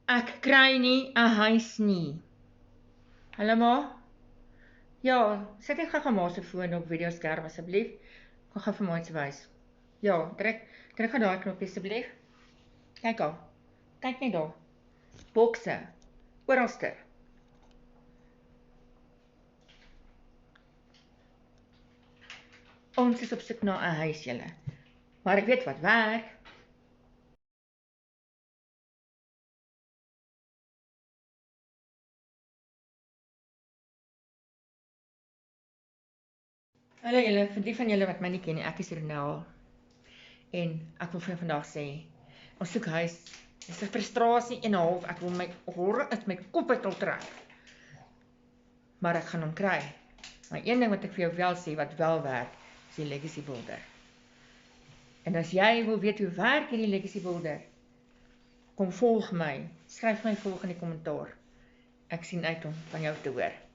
Ek kry nie 'n huis nie. Hallo ma? Ja, sit ek gou ma se foon op videoskerm asseblief. Ek gaan vir my iets wys. Ja, druk gou daai knoppie asseblief. Kyk al. Kyk net daar. Bokse. Oralste. Ons is op soek na 'n huis julle. Maar ek weet wat werk. Hallo julle, vir die van julle wat my nie ken nie, ek is Ronel. En ek wil vir jou vandag sê, ons soek huis. Dis 'n frustrasie en 'n half. Ek wil my horre uit my kop uit wil trek. Maar ek gaan hom kry. Maar een ding wat ek vir jou wel sê wat wel werk, is die Legacy Builder. En as jy wil weet hoe werk hierdie Legacy Builder, kom volg my. Skryf my volg in die kommentaar. Ek sien uit om van jou te hoor.